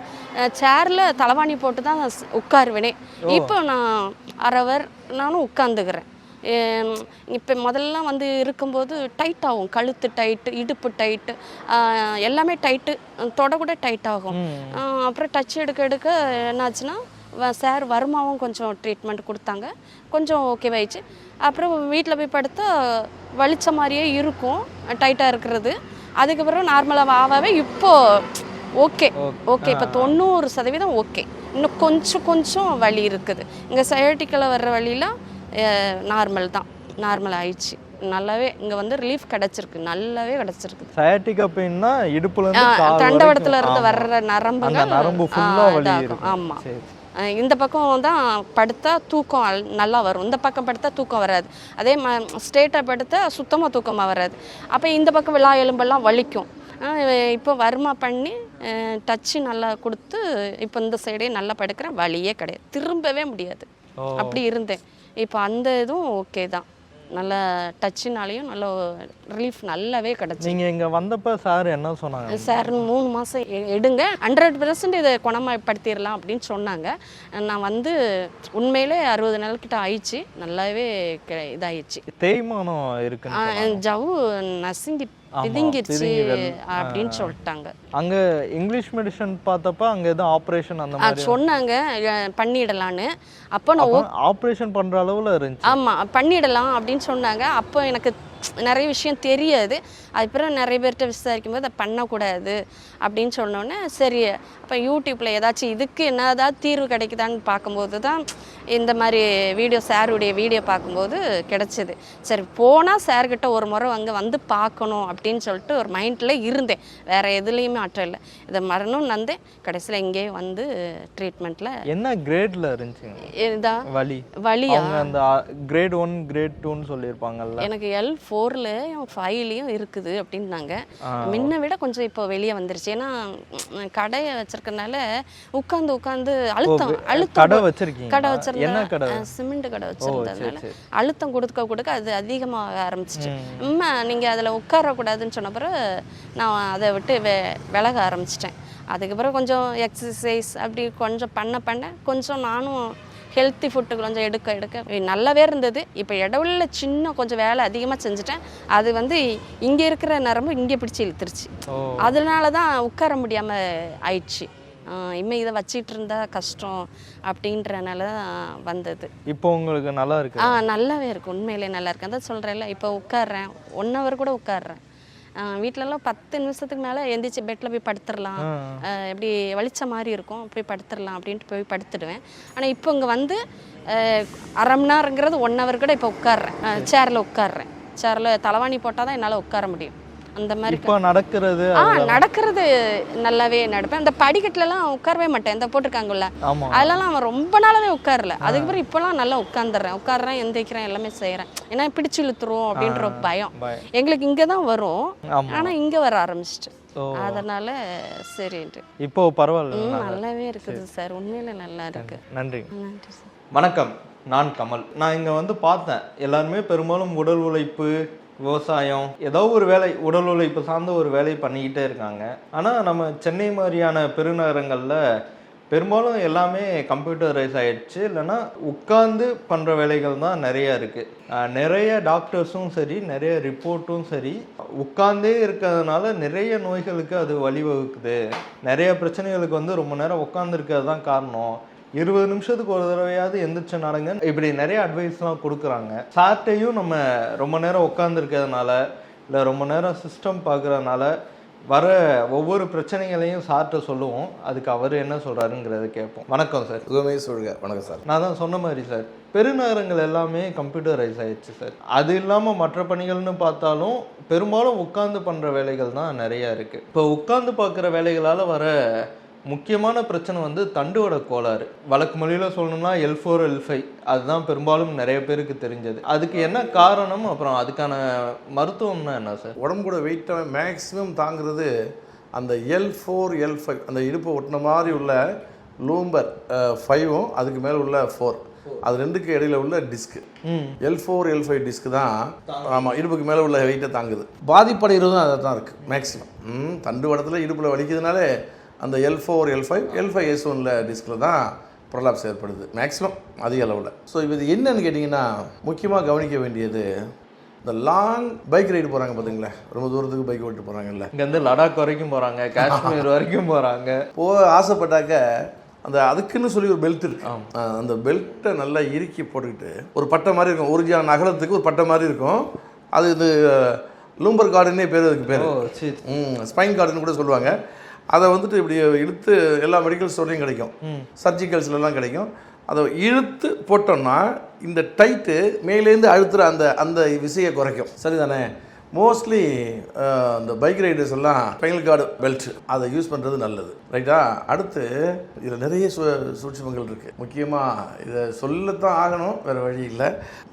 சேரில் தலைவாணி போட்டு தான் உட்காருவேனே. இப்போ நான் அரவர் நானும் உட்காந்துக்கிறேன். இப்போ முதல்லாம் வந்து இருக்கும்போது டைட் ஆகும். கழுத்து டைட்டு, இடுப்பு டைட்டு, எல்லாமே டைட்டு, தொட கூட டைட் ஆகும். அப்புறம் டச் எடுக்க என்னாச்சுன்னா சார் வருமாவும் கொஞ்சம் ட்ரீட்மெண்ட் கொடுத்தாங்க. கொஞ்சம் ஓகேவாயிடுச்சு. அப்புறம் வீட்டில் போய் படுத்தா வலிச்ச மாதிரியே இருக்கும், டைட்டாக இருக்கிறது. அதுக்கப்புறம் நார்மலாக ஆகவே இப்போது ஓகே. இப்போ 90% ஓகே. இன்னும் கொஞ்சம் வலி இருக்குது. இங்கே சயாட்டிக்கில் வர்ற வழியெலாம் நார்மல் தான், நார்மல் ஆயிடுச்சு. நல்லாவே இங்கே வந்து ரிலீஃப் கிடச்சிருக்கு, நல்லாவே கிடச்சிருக்கு. சயாட்டிக்கா பெயின்னா இடுப்புல தண்டவடத்துல இருந்து வர்ற நரம்பு ஃபுல்லாக. ஆமாம். இந்த பக்கம் தான் படுத்தா தூக்கம் நல்லா வரும், இந்த பக்கம் படுத்தா தூக்கம் வராது. அதே ஸ்ட்ரெயிட்டாக படுத்தா சுத்தமாக தூக்கமாக வராது. அப்போ இந்த பக்கம் விழா எலும்பெல்லாம் வலிக்கும். இப்போ வர்மா பண்ணி டச்சு நல்லா கொடுத்து இப்போ இந்த சைடே நல்லா படுக்கிறேன். வலியே கிடையாது, திரும்பவே முடியாது. அப்படி இருந்தேன். இப்போ அந்த இதுவும் ஓகே தான். நல்ல டச்சுனாலையும் நல்ல ரிலீஃப் நல்லாவே கிடச்சி. நீங்கள் இங்கே வந்தப்போ சார் என்ன சொன்னாங்க? சார் 3 மாதம் எடுங்க 100% இதை குணமாப்படுத்திடலாம் அப்படின்னு சொன்னாங்க. நான் வந்து உண்மையிலே 60 நாள்கிட்ட ஆயிடுச்சு, நல்லாவே இதாயிடுச்சு. தேய்மானம் இருக்குன்னு ஜவ்வு நசுங்கி பிதுங்கிருச்சு அப்படின்னு சொல்லிட்டாங்க. அங்க இங்கிலீஷ் மெடிசன் பார்த்தப்ப அங்க எதுவும் ஆப்ரேஷன் அந்த மாதிரி சொன்னாங்க பண்ணிடலான்னு. அப்போ நான் ஆப்ரேஷன் பண்ற அளவுல இருந்துச்சு. ஆமா பண்ணிடலாம் அப்படின்னு சொன்னாங்க. அப்போ எனக்கு நிறைய விஷயம் தெரியாது. அதுக்கப்புறம் நிறைய பேர்கிட்ட விசாரிக்கும் போது அதை பண்ணக்கூடாது அப்படின்னு சொன்னோன்னே சரி அப்போ யூடியூப்பில் ஏதாச்சும் இதுக்கு என்னதான் தீர்வு கிடைக்குதான்னு பார்க்கும்போது தான் இந்த மாதிரி சாருடைய வீடியோ பார்க்கும்போது கிடச்சிது. சரி போனால் சார்கிட்ட ஒரு முறை வந்து பார்க்கணும் அப்படின்னு சொல்லிட்டு ஒரு மைண்டில் இருந்தேன். வேறு எதுலேயுமே ஆற்றம் இல்லை. இதை மரணம் வந்தேன். கடைசியில் இங்கேயே வந்து ட்ரீட்மெண்ட்டில். என்ன கிரேடில் இருந்துச்சு இதுதான் வலியா? அந்த கிரேட் 1 கிரேட் 2ன்னு சொல்லியிருப்பாங்கல்ல. எனக்கு L4லையும் 5லையும் இருக்குது அப்படின்னாங்க. முன்ன விட கொஞ்சம் இப்போ வெளியே வந்துருச்சு. ஏன்னா கடையை வச்சிருக்கனால உட்காந்து அழுத்தம் கடை வச்சிருந்தேன். சிமெண்ட் கடை வச்சிருந்ததுனால அழுத்தம் கொடுக்க அது அதிகமாக ஆரம்பிச்சிச்சு. நீங்கள் அதில் உட்காரக்கூடாதுன்னு சொன்ன பிறகு நான் அதை விட்டு விலக ஆரம்பிச்சிட்டேன். அதுக்கப்புறம் கொஞ்சம் எக்ஸசைஸ் அப்படி கொஞ்சம் பண்ண கொஞ்சம் நானும் ஹெல்த்தி ஃபுட்டு கொஞ்சம் எடுக்க நல்லாவே இருந்தது. இப்போ இடவுல சின்ன கொஞ்சம் வேலை அதிகமாக செஞ்சுட்டேன். அது வந்து இங்கே இருக்கிற நரம்பு இங்கே பிடிச்சி இழுத்துருச்சு. அதனால தான் உட்கார முடியாமல் ஆயிடுச்சு. இனிமேல் இதை வச்சிட்டு இருந்தா கஷ்டம் அப்படின்றனால தான் வந்தது. இப்போ உங்களுக்கு நல்லா இருக்கு? நல்லாவே இருக்கு, உண்மையிலே நல்லா இருக்கு. அதான் சொல்கிறேன்ல, இப்போ உட்காடுறேன் 1 hour கூட உட்காடுறேன். வீட்டிலலாம் 10 நிமிஷத்துக்கு மேலே எந்திரிச்சு பெட்டில் போய் படுத்துடலாம், எப்படி வலிச்ச மாதிரி இருக்கும், போய் படுத்துடலாம் அப்படின்ட்டு போய் படுத்துடுவேன். ஆனால் இப்போ இங்கே வந்து 1/2 மணி நேரங்கிறது 1 hour கூட இப்போ உட்காடுறேன். சேரில் உட்காடுறேன். சேரில் தலைவாணி போட்டால் தான் என்னால் உட்கார முடியும். அந்த மாதிரி இப்போ நடக்கிறது நல்லாவே நடப்பேன். அந்த படிக்கட்டுலலாம் உட்காரவே மாட்டேன். இந்த போட்டிருக்காங்கல்ல அதெல்லாம் அவன் ரொம்ப நாளாவே உட்காரல. அதுக்கப்புறம் இப்போலாம் நல்லா உட்கார்றேன், எந்திரிக்கிறேன், எல்லாமே செய்கிறேன். ஏன்னா பிடிச்சி இழுத்துரும் அப்படின்ற ஒரு பயம் எங்களுக்கு இங்கே தான் வரும். ஆனால் இங்கே வர ஆரம்பிச்சிட்டு அதனால சரின்ட்டு இப்போ பரவாயில்ல, நல்லாவே இருக்குது சார். உண்மையில நல்லா இருக்கு. நன்றி. நன்றி சார். வணக்கம், நான் கமல். நான் இங்கே வந்து பார்த்தேன், எல்லாருமே பெரும்பாலும் உடல் உழைப்பு, விவசாயம், ஏதோ ஒரு வேலை, உடல் உழைப்பு சார்ந்த ஒரு வேலை பண்ணிக்கிட்டே இருக்காங்க. ஆனால் நம்ம சென்னை மாதிரியான பெருநகரங்களில் பெரும்பாலும் எல்லாமே கம்ப்யூட்டரைஸ் ஆகிடுச்சு. இல்லைன்னா உட்கார்ந்து பண்ணுற வேலைகள் தான் நிறையா இருக்குது. நிறைய டாக்டர்ஸும் சரி, நிறைய ரிப்போர்ட்டும் சரி, உட்கார்ந்தே இருக்கிறதுனால நிறைய நோய்களுக்கு அது வழிவகுக்குது. நிறைய பிரச்சனைகளுக்கு வந்து ரொம்ப நேரம் உட்காந்துருக்கிறது தான் காரணம். 20 நிமிஷத்துக்கு ஒரு தடவையாவது எந்திரிச்சு நடங்க, இப்படி நிறைய அட்வைஸ்லாம் கொடுக்குறாங்க. சார்ட்டையும் நம்ம ரொம்ப நேரம் உட்காந்துருக்கிறதுனால, இல்லை ரொம்ப நேரம் சிஸ்டம் பார்க்குறதுனால வர ஒவ்வொரு பிரச்சனைகளையும் சார்ட்ட சொல்லுவோம். அதுக்கு அவர் என்ன சொல்கிறாருங்கிறத கேட்போம். வணக்கம் சார். சொல்லுங்க. வணக்கம் சார். நான் தான் சொன்ன மாதிரி சார், பெருநகரங்கள் எல்லாமே கம்ப்யூட்டரைஸ் ஆயிடுச்சு சார். அது இல்லாமல் மற்ற பணிகள்னு பார்த்தாலும் பெரும்பாலும் உட்கார்ந்து பண்ணுற வேலைகள் தான் நிறையா இருக்குது. இப்போ உட்கார்ந்து பார்க்குற வேலைகளால் வர முக்கியமான பிரச்சனை வந்து தண்டுவட கோளாறு. வழக்கு மொழியில் சொல்லணும்னா L4 L5, அதுதான் பெரும்பாலும் நிறைய பேருக்கு தெரிஞ்சது. அதுக்கு என்ன காரணம், அப்புறம் அதுக்கான மருத்துவம்னா என்ன சார்? உடம்போட வெயிட்டை மேக்ஸிமம் தாங்கிறது அந்த L4 L5, அந்த இடுப்பை ஒட்டின மாதிரி உள்ள லூம்பர் 5ம் அதுக்கு மேலே உள்ள 4, அது ரெண்டுக்கு இடையில உள்ள டிஸ்க்கு L4 L5 டிஸ்க்கு தான் ஆமாம் இடுப்புக்கு மேலே உள்ள வெயிட்டை தாங்குது. பாதிப்படைகிறதும் அதை தான் இருக்குது மேக்ஸிமம். தண்டுவடத்தில் இடுப்பில் வலிக்கிறதுனாலே அந்த L4 L5 L5S1 டிஸ்கில் தான் ப்ரொலாப்ஸ் ஏற்படுது மேக்ஸிமம் அதிக அளவில். ஸோ இது என்னன்னு கேட்டிங்கன்னா, முக்கியமாக கவனிக்க வேண்டியது இந்த லாங் பைக் ரைடு போகிறாங்க பார்த்தீங்களா, ரொம்ப தூரத்துக்கு பைக் ஓட்டு போகிறாங்கல்ல, இங்கேருந்து லடாக் வரைக்கும் போகிறாங்க, காஷ்மீர் வரைக்கும் போகிறாங்க. ஆசைப்பட்டாக்க அதுக்குன்னு சொல்லி ஒரு பெல்ட் இருக்கு. அந்த பெல்ட்டை நல்லா இறுக்கி போட்டுக்கிட்டு ஒரு பட்டை மாதிரி இருக்கும், ஒரு ஜான் அகலத்துக்கு ஒரு பட்டை மாதிரி இருக்கும். அது இது லூம்பர் கார்டுன்னே பேர், அதுக்கு பேர் ஸ்பைன் கார்டுன்னு கூட சொல்லுவாங்க. அதை வந்துட்டு இப்படி இழுத்து எல்லா மெடிக்கல் ஸ்டோர்லையும் கிடைக்கும், சர்ஜிக்கல்ஸ்லாம் கிடைக்கும். அதை இழுத்து போட்டோம்னா இந்த டைட்டு மேலேருந்து அழுத்துகிற அந்த விசையை குறைக்கும். சரிதானே? மோஸ்ட்லி இந்த பைக் ரைடர்ஸ் எல்லாம் ஸ்பைனல் கார்டு பெல்ட் அதை யூஸ் பண்ணுறது நல்லது. ரைட்டா? அடுத்து இதில் நிறைய சூட்சுமங்கள் இருக்குது. முக்கியமாக இதை சொல்லத்தான் ஆகணும், வேறு வழி இல்லை.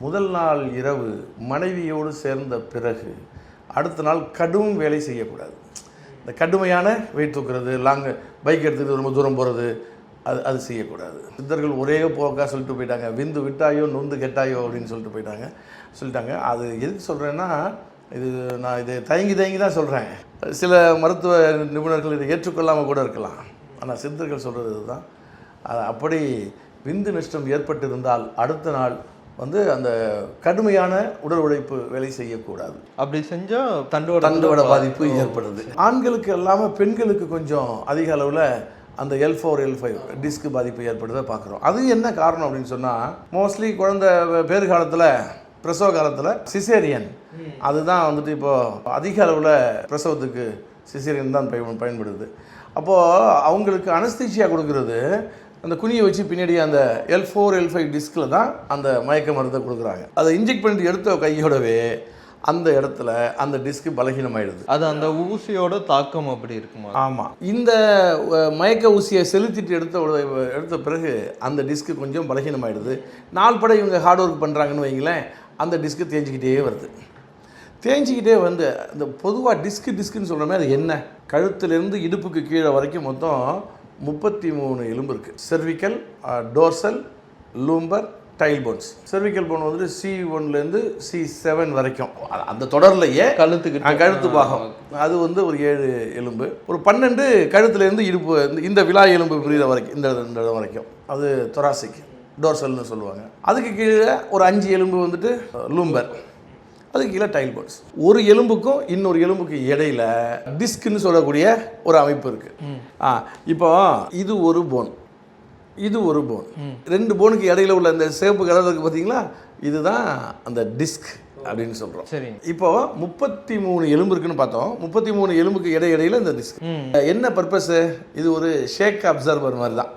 முதல் நாள் இரவு மனைவியோடு சேர்ந்த பிறகு அடுத்த நாள் கடும் வேலை செய்யக்கூடாது. இந்த கடுமையான வெயிட் தூக்குறது, லாங் பைக் எடுத்துகிட்டு ரொம்ப தூரம் போகிறது, அது செய்யக்கூடாது. சித்தர்கள் ஒரே போக்காக சொல்லிட்டு போயிட்டாங்க, விந்து விட்டாயோ நொந்து கெட்டாயோ அப்படின்னு சொல்லிட்டாங்க. அது எதுக்கு சொல்கிறேன்னா, நான் இதை தயங்கி தான் சொல்கிறேன். சில மருத்துவ நிபுணர்கள் இதை ஏற்றுக்கொள்ளாமல் கூட இருக்கலாம். ஆனால் சித்தர்கள் சொல்கிறது இதுதான். அப்படி விந்து நஷ்டம் ஏற்பட்டிருந்தால் அடுத்த நாள் அந்த கடுமையான உடல் உழைப்பு வேலை செய்யக்கூடாது. அப்படி செஞ்சால் தண்டுவட பாதிப்பு ஏற்படுது. ஆண்களுக்கு இல்லாமல் பெண்களுக்கு கொஞ்சம் அதிக அளவில் அந்த L4 L5 டிஸ்க் பாதிப்பு ஏற்படுறதை பார்க்குறோம். அது என்ன காரணம் அப்படின்னு சொன்னால், மோஸ்ட்லி குழந்தை பேறு காலத்தில், பிரசவ காலத்தில் சிசேரியன் அதுதான் இப்போது அதிக அளவில் பிரசவத்துக்கு சிசேரியன் தான் பயன்படுது. அப்போது அவங்களுக்கு அனஸ்தீசியா கொடுக்கறது அந்த குனியை வச்சு பின்னாடி அந்த L4 L5 டிஸ்கில் தான் அந்த மயக்க மருந்தை கொடுக்குறாங்க. அதை இன்ஜெக்ட் பண்ணிட்டு எடுத்த கையோடவே அந்த இடத்துல அந்த டிஸ்க் பலகீனமாயிடுது. அது அந்த ஊசியோட தாக்கம் அப்படி இருக்குமா? ஆமாம். இந்த மயக்க ஊசியை செலுத்திட்டு எடுத்த பிறகு அந்த டிஸ்க்கு கொஞ்சம் பலகீனமாயிடுது. நாள்பட இவங்க ஹார்ட் ஒர்க் பண்ணுறாங்கன்னு வைங்களேன், அந்த டிஸ்க்கு தேஞ்சிக்கிட்டே வருது. தேஞ்சிக்கிட்டே இந்த பொதுவாக டிஸ்க்குன்னு சொல்கிறோமே, அது என்ன? கழுத்துலேருந்து இடுப்புக்கு கீழே வரைக்கும் மொத்தம் 33 எலும்பு இருக்குது. Cervical, dorsal, lumbar, tail bones. Cervical bone C1லேருந்து C7 வரைக்கும் அந்த தொடர்லையே கழுத்து பாகம் அது ஒரு 7 எலும்பு. ஒரு 12 கழுத்துலேருந்து இடுப்பு இந்த விலா எலும்பு புரியுற வரைக்கும் இந்த வரைக்கும் அது தொராசிக் டோர்சல்னு சொல்லுவாங்க. அதுக்கு கீழே ஒரு 5 எலும்பு லூம்பர், அதுக்கு கீழே டைல் போன்ஸ். ஒரு எலும்புக்கும் இன்னொரு எலும்புக்கு இடையில டிஸ்க்னு சொல்லக்கூடிய ஒரு அமைப்பு இருக்கு. இப்போ இது ஒரு போன், இது ஒரு போன். 2 போனுக்கு இடையில உள்ள இந்த சேப்பு கலர் இருக்கு பார்த்தீங்களா, இதுதான் அந்த டிஸ்க் அப்படின்னு சொல்றோம். சரி, இப்போ 33 எலும்பு இருக்குன்னு பார்த்தோம். 33 எலும்புக்கு இடையில இந்த டிஸ்க் என்ன பர்பஸ்? இது ஒரு ஷேக் அப்சர்வர் மாதிரி தான்.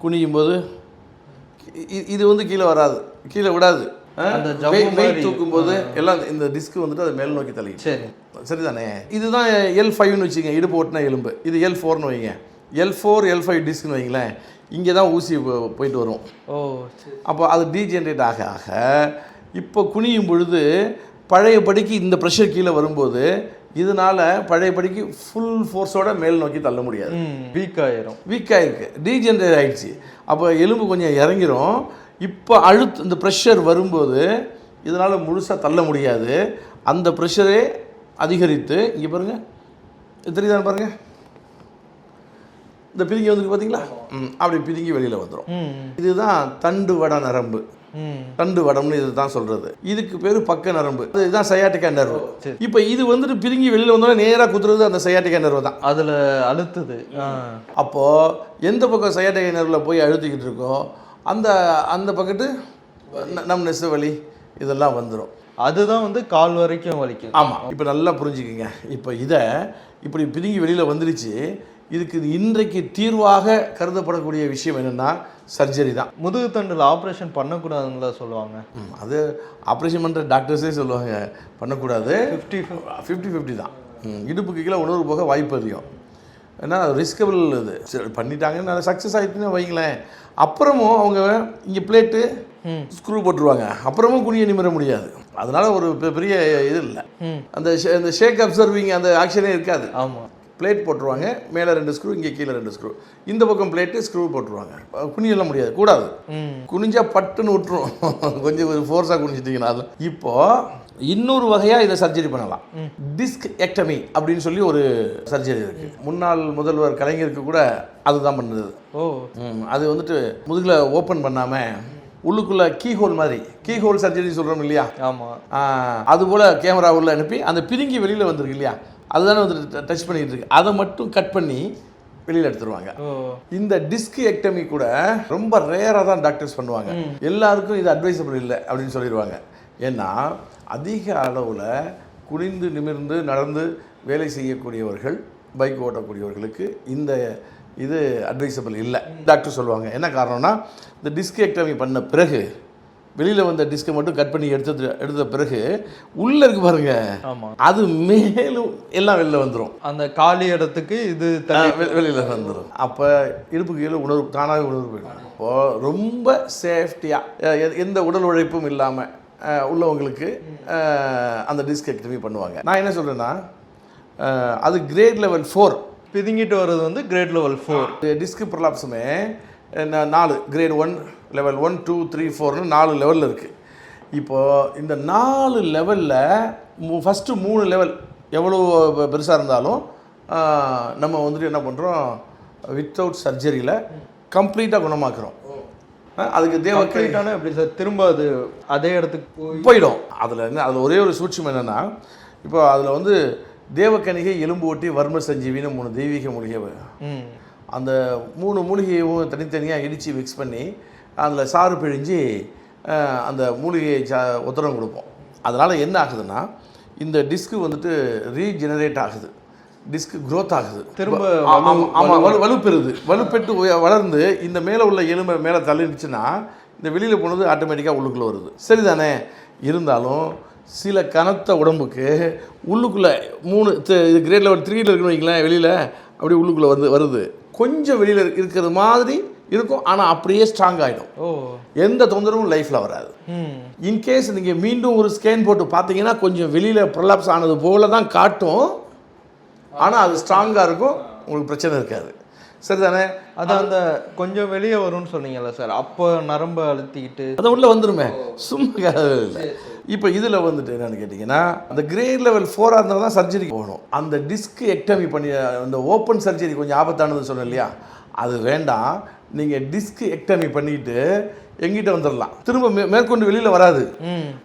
குனியும் போது இது கீழே வராது, கீழே விடாது. வெயிட் தூக்கும் போது எல்லாம் இந்த டிஸ்க் அது மேல் நோக்கி தள்ளிடும். சரி, சரிதானே? இதுதான் L5ன்னு வச்சுங்க, இடுப்பு ஓட்டின எலும்பு. இது L4ன்னு வைங்க. L4 L5 டிஸ்க்னு வைங்களேன், இங்கே தான் ஊசி போயிட்டு வரும். அப்போ அது டீஜென்ரேட் ஆக இப்போ குனியும் பொழுது பழையபடிக்கு இந்த ப்ரெஷர் கீழே வரும்போது இதனால் பழையபடிக்கு ஃபுல் ஃபோர்ஸோட மேல் நோக்கி தள்ள முடியாது. வீக்காயிருக்கு, டீஜென்ரேட் ஆகிடுச்சு. அப்போ எலும்பு கொஞ்சம் இறங்கிரும். இப்போ இந்த ப்ரெஷர் வரும்போது இதனால் முழுசாக தள்ள முடியாது. அந்த ப்ரெஷரே அதிகரித்து இங்கே பாருங்கள், தெரியுதான்னு பாருங்கள், இந்த பிதுங்கி பார்த்தீங்களா, அப்படி பிதுங்கி வெளியில் வந்துடும். இதுதான் தண்டுவட நரம்பு. தண்டுவடம்னு இது தான் சொல்கிறது. இதுக்கு பேர் பக்க நரம்பு. இதுதான் சயாட்டிக்கா நர்வு. இப்போ இது பிதுங்கி வெளியில் வந்தோடனே நேராக குத்துறது அந்த சயாட்டிக்கா நர்வு தான். அதில் அழுத்துது. அப்போது எந்த பக்கம் சயாட்டிக்கா நர்வில் போய் அழுத்திக்கிட்டு இருக்கோ அந்த பக்கத்து நம்ம நெச வலி இதெல்லாம் வந்துடும். அதுதான் கால் வரைக்கும் வலிக்கும். ஆமாம், இப்போ நல்லா புரிஞ்சுக்கிங்க. இப்போ இதை இப்படி பிதுங்கி வெளியில் வந்துடுச்சு. இதுக்கு இன்றைக்கு தீர்வாக கருதப்படக்கூடிய விஷயம் என்னென்னா சர்ஜரி தான். முதுகு தண்டில் ஆப்ரேஷன் பண்ணக்கூடாதுங்களா சொல்லுவாங்க. அது ஆப்ரேஷன் பண்ணுற டாக்டர்ஸே சொல்லுவாங்க பண்ணக்கூடாது. 50-50 தான். இடுப்புக்கு கீழே உணர்வு போக வாய்ப்பு அதிகம். ஏன்னா ரிஸ்கபிள் இது. சரி பண்ணிட்டாங்கன்னு நல்லா சக்ஸஸ் ஆகிட்டுன்னு வைங்களேன், அப்புறமும் அவங்க இங்கே பிளேட்டு ஸ்க்ரூ போட்டுருவாங்க, அப்புறமும் குனிய நிமிர முடியாது. அதனால ஒரு பெரிய இது இல்லை. அந்த ஷேக் அப்சர்விங் அந்த ஆக்ஷனே இருக்காது. ஆமாம், பிளேட் போட்டுருவாங்க, மேலே 2 ஸ்க்ரூ, இங்கே கீழே 2 ஸ்க்ரூ, இந்த பக்கம் பிளேட்டு ஸ்க்ரூ போட்டுருவாங்க. குனியெல்லாம் முடியாது, கூடாது. குனிஞ்சா பட்டுன்னு விட்டுரும், கொஞ்சம் ஃபோர்ஸாக குனிஞ்சிட்டிங்கன்னா. அது இப்போது இன்னொரு வகையாக இதை சர்ஜரி பண்ணலாம். டிஸ்க் எக்டமி அப்படின்னு சொல்லி ஒரு சர்ஜரி இருக்குது. முன்னாள் முதல்வர் கலைஞருக்கு கூட அதுதான் பண்ணுறது. அது முதுகில் ஓப்பன் பண்ணாமல் உள்ளுக்குள்ளே கீஹோல் மாதிரி, கீஹோல் சர்ஜரி சொல்கிறோம் இல்லையா? ஆமாம், அதுபோல் கேமரா உள்ள அனுப்பி அந்த பிதுங்கி வெளியில் வந்துருக்கு இல்லையா, அதுதானே டச் பண்ணிட்டு இருக்கு, அதை மட்டும் கட் பண்ணி வெளியில் எடுத்துருவாங்க. இந்த டிஸ்க் எக்டமி கூட ரொம்ப ரேராக தான் டாக்டர்ஸ் பண்ணுவாங்க. எல்லாருக்கும் இது அட்வைசபிள் இல்லை அப்படின்னு சொல்லிடுவாங்க. ஏன்னா அதிக அளவில் குனிந்து நிமிர்ந்து நடந்து வேலை செய்யக்கூடியவர்கள், பைக் ஓட்டக்கூடியவர்களுக்கு இது அட்வைசபிள் இல்லை டாக்டர் சொல்லுவாங்க. என்ன காரணம்னா, இந்த டிஸ்க் எக்டமி பண்ண பிறகு வெளியில் வந்த டிஸ்கை மட்டும் கட் பண்ணி எடுத்த பிறகு உள்ளே இருக்கு பாருங்க, அது மேலும் எல்லாம் வெளியில் வந்துடும். அந்த காலி இடத்துக்கு இது வெளியில் வந்துடும். அப்போ இடுப்பு கீழே உணர்வு தானாகவே உணர்வு போயிடும். இப்போது ரொம்ப சேஃப்டியாக எந்த உடல் உழைப்பும் இல்லாமல் உள்ளவங்களுக்கு அந்த டிஸ்க் எக்டமி பண்ணுவாங்க. நான் என்ன சொல்கிறேன்னா, அது கிரேட் லெவல் 4 பிதுங்கிட்டு வர்றது வந்து கிரேட் லெவல் 4. டிஸ்க் ப்ரொலாப்ஸுமே 4 கிரேட் 1 லெவல் 1 2 3 4ன்னு 4 லெவலில் இருக்குது. இப்போது இந்த 4 லெவலில் ஃபஸ்ட்டு 3 லெவல் எவ்வளோ பெருசாக இருந்தாலும் நம்ம வந்துட்டு என்ன பண்ணுறோம், வித்தவுட் சர்ஜரியில் கம்ப்ளீட்டாக குணமாக்குறோம். அதுக்கு தேவக்கணிட்டான எப்படி சார் திரும்ப அது அதே இடத்துக்கு போயிடும். அதில் ஒரே ஒரு சூட்சம் என்னென்னா, இப்போ அதில் வந்து தேவக்கணிகை, எலும்பு ஒட்டி, வர்ம சஞ்சீவின்னு 3 தெய்வீக மூலிகை. அந்த 3 மூலிகையும் தனித்தனியாக இடித்து மிக்ஸ் பண்ணி அதில் சாறு பிழிஞ்சு அந்த மூலிகையை உத்தரவு கொடுப்போம். அதனால் என்ன ஆகுதுன்னா, இந்த டிஸ்க்கு வந்துட்டு ரீஜெனரேட் ஆகுது, டிஸ்க் க்ரோத் ஆகுது, திரும்ப வலுப்பெறுது. வலுப்பெற்று வளர்ந்து இந்த மேலே உள்ள எலும்பை மேலே தள்ளிடுச்சுன்னா இந்த வெளியில் போனது ஆட்டோமேட்டிக்காக உள்ளுக்குள்ளே வருது. சரிதானே? இருந்தாலும் சில கனத்த உடம்புக்கு உள்ளுக்குள்ளே 3 இது கிரேட் லெவல் 3ல் இருக்குன்னு வைங்களேன், வெளியில் அப்படியே உள்ளுக்குள்ளே வருது. கொஞ்சம் வெளியில் இருக்கிறது மாதிரி இருக்கும், ஆனால் அப்படியே ஸ்ட்ராங் ஆகிடும். எந்த தொந்தரவும் லைஃப்பில் வராது. இன்கேஸ் நீங்கள் மீண்டும் ஒரு ஸ்கேன் போட்டு பார்த்தீங்கன்னா கொஞ்சம் வெளியில் ப்ரொலாப்ஸ் ஆனது போல தான் காட்டும், ஆனால் அது ஸ்ட்ராங்காக இருக்கும், உங்களுக்கு பிரச்சனை இருக்காது. சரிதானே? அதான் அந்த கொஞ்சம் வெளியே வரும்னு சொன்னீங்கல்ல சார், அப்போ நரம்பு அழுத்திக்கிட்டு அதை உள்ளே வந்துடுமே, சும்மா இல்லை. இப்போ இதில் வந்துட்டு என்னென்னு கேட்டிங்கன்னா, அந்த கிரேட் லெவல் 4ஆக இருந்தால் தான் சர்ஜரிக்கு போகணும். அந்த டிஸ்க் எக்டமி பண்ணி அந்த ஓப்பன் சர்ஜரி கொஞ்சம் ஆபத்தானதுன்னு சொன்னேன் இல்லையா, அது வேண்டாம். நீங்கள் டிஸ்க் எக்டமி பண்ணிட்டு எங்கிட்ட வந்துடலாம், திரும்ப மேற்கொண்டு வெளியில் வராது,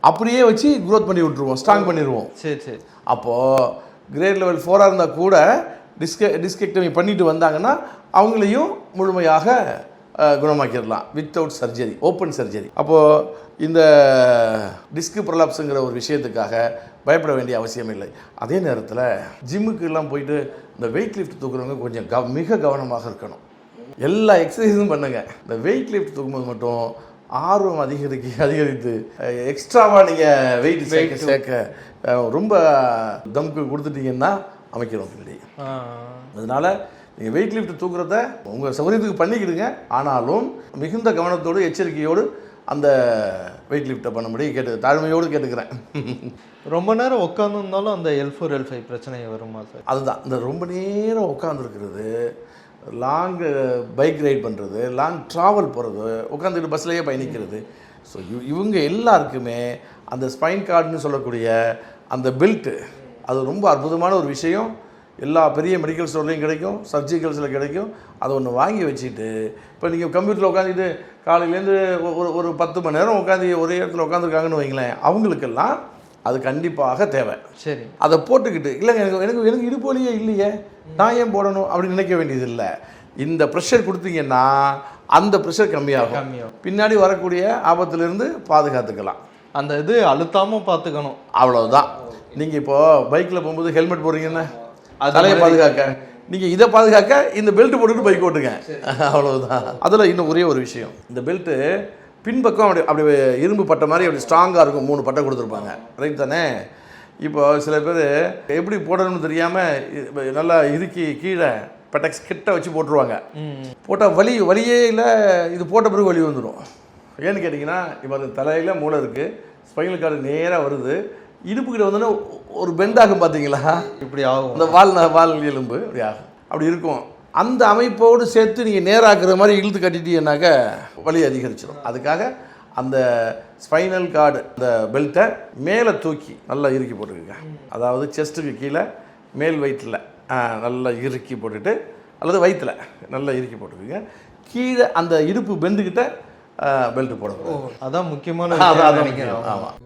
அப்படியே வச்சு க்ரோத் பண்ணி விட்டுருவோம், ஸ்ட்ராங் பண்ணிடுவோம். சரி சரி. அப்போது கிரேட் லெவல் 4ஆக இருந்தால் கூட டிஸ்கெக்டமி பண்ணிட்டு வந்தாங்கன்னா அவங்களையும் முழுமையாக குணமாக்கிடலாம் வித்தவுட் சர்ஜரி, ஓப்பன் சர்ஜரி. அப்போது இந்த டிஸ்க் ப்ரொலாப்ஸுங்கிற ஒரு விஷயத்துக்காக பயப்பட வேண்டிய அவசியம் இல்லை. அதே நேரத்தில் ஜிம்முக்கெல்லாம் போயிட்டு இந்த வெயிட் லிஃப்ட் தூக்குறவங்க கொஞ்சம் மிக கவனமாக இருக்கணும். எல்லா எக்ஸசைஸும் பண்ணுங்கள், இந்த வெயிட் லிஃப்ட் தூக்கும்போது மட்டும் ஆர்வம் அதிகரித்து எக்ஸ்ட்ராவாக நீங்கள் வெயிட் சேர்க்க ரொம்ப தம்க்கு கொடுத்துட்டீங்கன்னா அமைக்கிறோம் பின்னாடி. அதனால் நீங்கள் வெயிட் லிஃப்ட் தூக்குறத உங்கள் சௌகரியத்துக்கு பண்ணிக்கிடுங்க, ஆனாலும் மிகுந்த கவனத்தோடு எச்சரிக்கையோடு அந்த வெயிட் லிஃப்ட்டை பண்ணும்படி தாழ்மையோடு கேட்டுக்கிறேன். ரொம்ப நேரம் உட்காந்துருந்தாலும் அந்த L4 L5 பிரச்சனை வருமா சார்? அதுதான், இந்த ரொம்ப நேரம் உட்காந்துருக்கிறது, லாங் பைக் ரைட் பண்ணுறது, லாங் ட்ராவல் போகிறது, உட்காந்துட்டு பஸ்லேயே பயணிக்கிறது. ஸோ இவங்க எல்லாருக்குமே அந்த ஸ்பைன் கார்டுன்னு சொல்லக்கூடிய அந்த பெல்ட்டு அது ரொம்ப அற்புதமான ஒரு விஷயம். எல்லா பெரிய மெடிக்கல் ஸ்டோர்லேயும் கிடைக்கும், சர்ஜிக்கல்ஸில் கிடைக்கும். அதை ஒன்று வாங்கி வச்சுட்டு, இப்போ நீங்கள் கம்ப்யூட்டரில் உட்காந்துட்டு காலையிலேருந்து ஒரு 10 மணி நேரம் உட்காந்து ஒரே இடத்துல உட்காந்துருக்காங்கன்னு வைங்களேன், அவங்களுக்கெல்லாம் அது கண்டிப்பாக தேவை. சரி, அதை போட்டுக்கிட்டு இல்லைங்க எனக்கு இடுப்பு வலியே இல்லையே, நான் ஏன் போடணும் அப்படின்னு நினைக்க வேண்டியது இல்லை. இந்த ப்ரெஷர் கொடுத்தீங்கன்னா அந்த ப்ரெஷர் கம்மியாகும், பின்னாடி வரக்கூடிய ஆபத்துலேருந்து பாதுகாத்துக்கலாம். அந்த இது அழுத்தாமல் பார்த்துக்கணும், அவ்வளோதான். நீங்கள் இப்போது பைக்கில் போகும்போது ஹெல்மெட் போடுறீங்கன்னா தலையை பாதுகாக்க, நீங்கள் இதை பாதுகாக்க இந்த பெல்ட் போட்டுட்டு பைக் ஓட்டுங்க, அவ்வளோதான். அதில் இன்னும் ஒரே ஒரு விஷயம், இந்த பெல்ட்டு பின்பக்கம் அப்படி இரும்பு பட்டை மாதிரி அப்படி ஸ்ட்ராங்காக இருக்கும், 3 பட்டை கொடுத்துருப்பாங்க, ரைட் தானே? இப்போ சில பேர் எப்படி போடணும்னு தெரியாமல் நல்லா இறுக்கி கீழே பெட்டக்ஸ் கிட்ட வச்சு போட்டுருவாங்க. போட்டால் வலியே இல்லை, இது போட்ட பிறகு வலி வந்துடும். ஏன்னு கேட்டிங்கன்னா, இப்போ அந்த தலையில் மூளை இருக்குது, ஸ்பைனல் கார்டு நேராக வருது, இடுப்புக்கிட்ட வந்தோன்னா ஒரு பெண்டாகும் பார்த்தீங்களா, இப்படி ஆகும், அந்த வால் எலும்பு இப்படி ஆகும், அப்படி இருக்கும். அந்த அமைப்போடு சேர்த்து நீங்கள் நேராக்குற மாதிரி இழுத்து கட்டிட்டீங்கன்னாக்க வலி அதிகரிச்சிடும். அதுக்காக அந்த ஸ்பைனல் கார்டு அந்த பெல்ட்டை மேலே தூக்கி நல்லா இறுக்கி போட்டுக்குங்க. அதாவது செஸ்ட்டுக்கு கீழே மேல் வயிற்றில் நல்லா இறுக்கி போட்டுட்டு, அல்லது வயிற்றில் நல்லா இறுக்கி போட்டுக்குங்க. கீழே அந்த இடுப்பு பெண்டுக்கிட்ட பெல்ட் போடணும். அதான் முக்கியமான ஆமாம்.